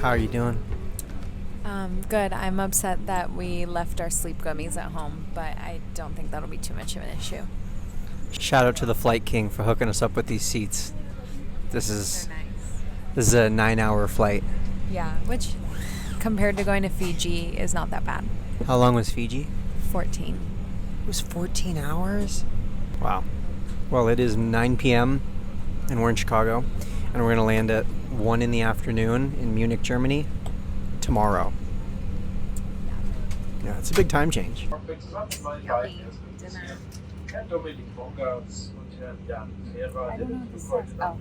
How are you doing? Good. I'm upset that we left our sleep gummies at home, but I don't think that'll be too much of an issue. Shout out to the Flight King for hooking us up with these seats. This is They're nice. this is a 9-hour flight. Yeah, which compared to going to Fiji is not that bad. How long was Fiji? 14. It was 14 hours? Wow. Well, it is 9 p.m. and we're in Chicago, and we're going to land at 1 in the afternoon in Munich, Germany tomorrow. Yeah, it's a big time change. Yummy dinner. I don't know what this says. Oh.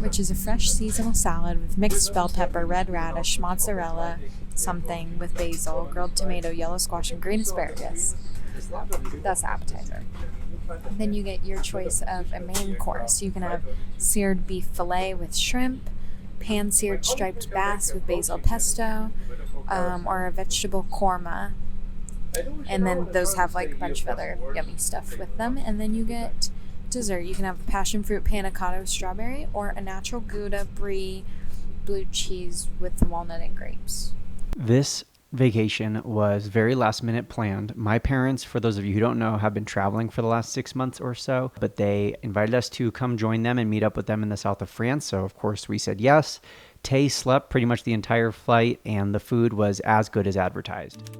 Which is a fresh seasonal salad with mixed bell pepper, red radish, mozzarella, something with basil, grilled tomato, yellow squash, and green asparagus. That's the appetizer. Then you get your choice of a main course. You can have seared beef fillet with shrimp, pan-seared striped bass with basil pesto, or a vegetable korma. And then those have like a bunch of other yummy stuff with them. And then you get dessert. You can have passion fruit panna cotta with strawberry or a natural Gouda brie blue cheese with walnut and grapes. This vacation was very last minute planned. My parents, for those of you who don't know, have been traveling for the last 6 months or so, but they invited us to come join them and meet up with them in the south of France. So of course we said yes. Tay slept pretty much the entire flight, and the food was as good as advertised.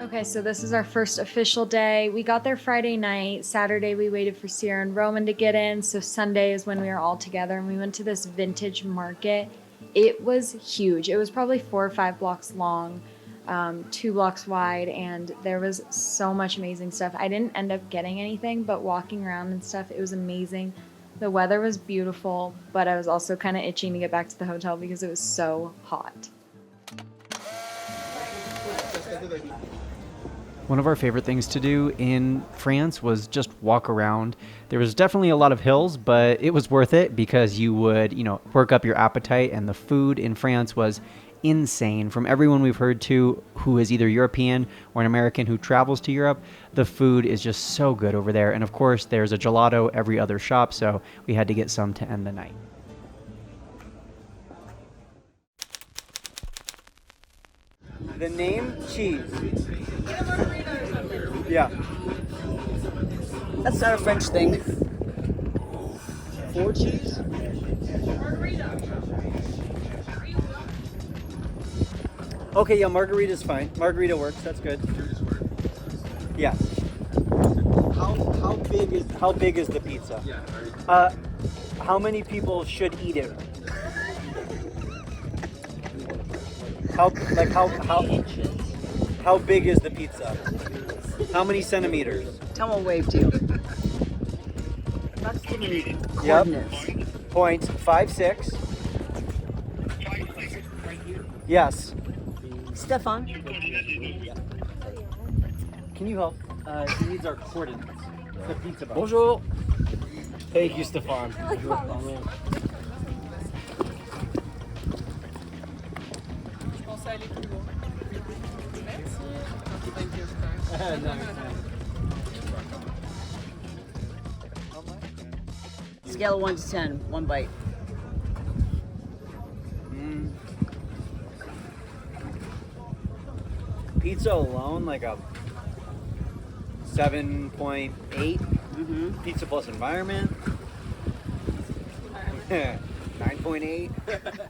Okay, so this is our first official day. We got there Friday night. Saturday, we waited for Sierra and Roman to get in. So Sunday is when we were all together, and we went to this vintage market. It was huge. It was probably 4 or 5 blocks long, 2 blocks wide, and there was so much amazing stuff. I didn't end up getting anything, but walking around and stuff, it was amazing. The weather was beautiful, but I was also kind of itching to get back to the hotel because it was so hot. One of our favorite things to do in France was just walk around. There was definitely a lot of hills, but it was worth it because you would, work up your appetite, and the food in France was insane. From everyone we've heard to who is either European or an American who travels to Europe, the food is just so good over there. And of course, there's a gelato every other shop, so we had to get some to end the night. The name cheese. Yeah. That's not a French thing. 4 cheese? Okay, yeah, margarita's fine. Margarita works. That's good. Yeah. How big is the pizza? How many people should eat it? How big is the pizza? How many centimeters? Tell them wave to you. That's the coordinates. Yep. 0.56. Yes. Stefan, Can you help? He needs our coordinates. The pizza box. Bonjour. Thank you, Stefan. scale of 1 to 10, 1 bite. Pizza alone, like a 7.8. Pizza plus environment, 9.8.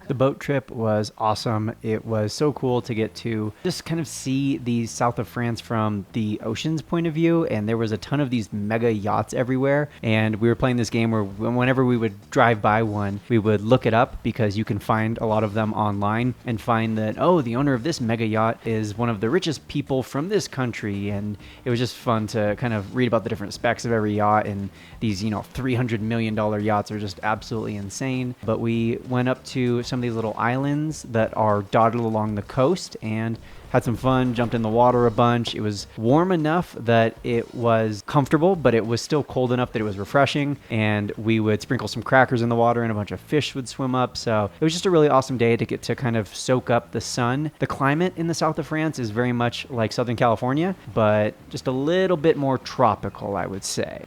The boat trip was awesome. It was so cool to get to just kind of see the south of France from the ocean's point of view. And there was a ton of these mega yachts everywhere. And we were playing this game where whenever we would drive by one, we would look it up because you can find a lot of them online and find that, oh, the owner of this mega yacht is one of the richest people from this country. And it was just fun to kind of read about the different specs of every yacht. And these, $300 million yachts are just absolutely insane. But but we went up to some of these little islands that are dotted along the coast and had some fun, jumped in the water a bunch. It was warm enough that it was comfortable, but it was still cold enough that it was refreshing. And we would sprinkle some crackers in the water and a bunch of fish would swim up. So it was just a really awesome day to get to kind of soak up the sun. The climate in the south of France is very much like Southern California, but just a little bit more tropical, I would say.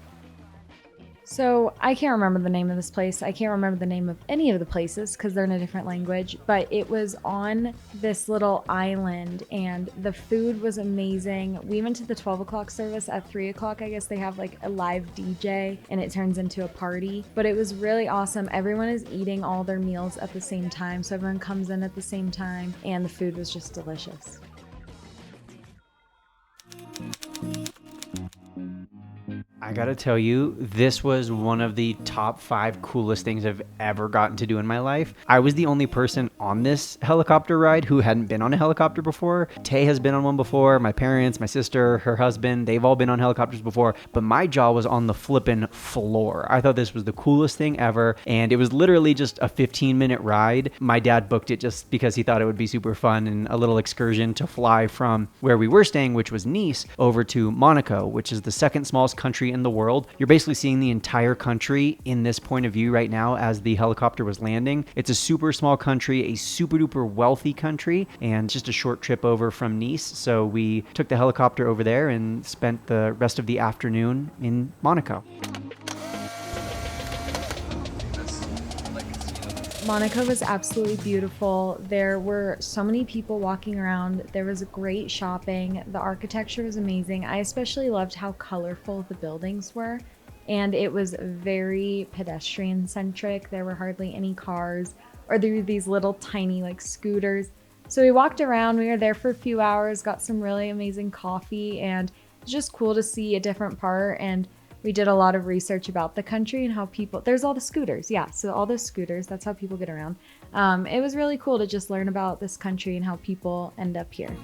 So I can't remember the name of this place. I can't remember the name of any of the places because they're in a different language, but it was on this little island and the food was amazing. We went to the 12 o'clock service. At 3 o'clock, I guess they have like a live DJ and it turns into a party, but it was really awesome. Everyone is eating all their meals at the same time. So everyone comes in at the same time and the food was just delicious. I gotta tell you, this was one of the top 5 coolest things I've ever gotten to do in my life. I was the only person on this helicopter ride who hadn't been on a helicopter before. Tay has been on one before, my parents, my sister, her husband, they've all been on helicopters before, but my jaw was on the flippin' floor. I thought this was the coolest thing ever, and it was literally just a 15-minute ride. My dad booked it just because he thought it would be super fun and a little excursion to fly from where we were staying, which was Nice, over to Monaco, which is the second smallest country in the world. You're basically seeing the entire country in this point of view right now as the helicopter was landing. It's a super small country, a super duper wealthy country, and just a short trip over from Nice. So we took the helicopter over there and spent the rest of the afternoon in Monaco. Monaco was absolutely beautiful. There were so many people walking around. There was great shopping. The architecture was amazing. I especially loved how colorful the buildings were. And it was very pedestrian centric. There were hardly any cars, or there were these little tiny like scooters. So we walked around. We were there for a few hours, got some really amazing coffee, and it was just cool to see a different part. And we did a lot of research about the country and how people, there's all the scooters. Yeah, so all those scooters, that's how people get around. It was really cool to just learn about this country and how people end up here.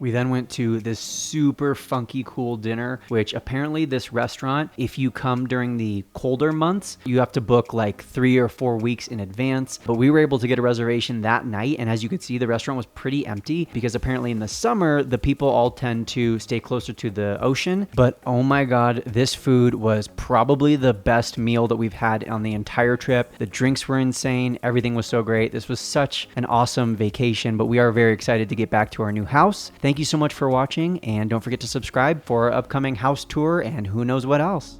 We then went to this super funky cool dinner, which apparently this restaurant, if you come during the colder months, you have to book like 3 or 4 weeks in advance. But we were able to get a reservation that night. And as you could see, the restaurant was pretty empty because apparently in the summer, the people all tend to stay closer to the ocean. But oh my God, this food was probably the best meal that we've had on the entire trip. The drinks were insane. Everything was so great. This was such an awesome vacation, but we are very excited to get back to our new house. Thank you so much for watching, and don't forget to subscribe for our upcoming house tour and who knows what else.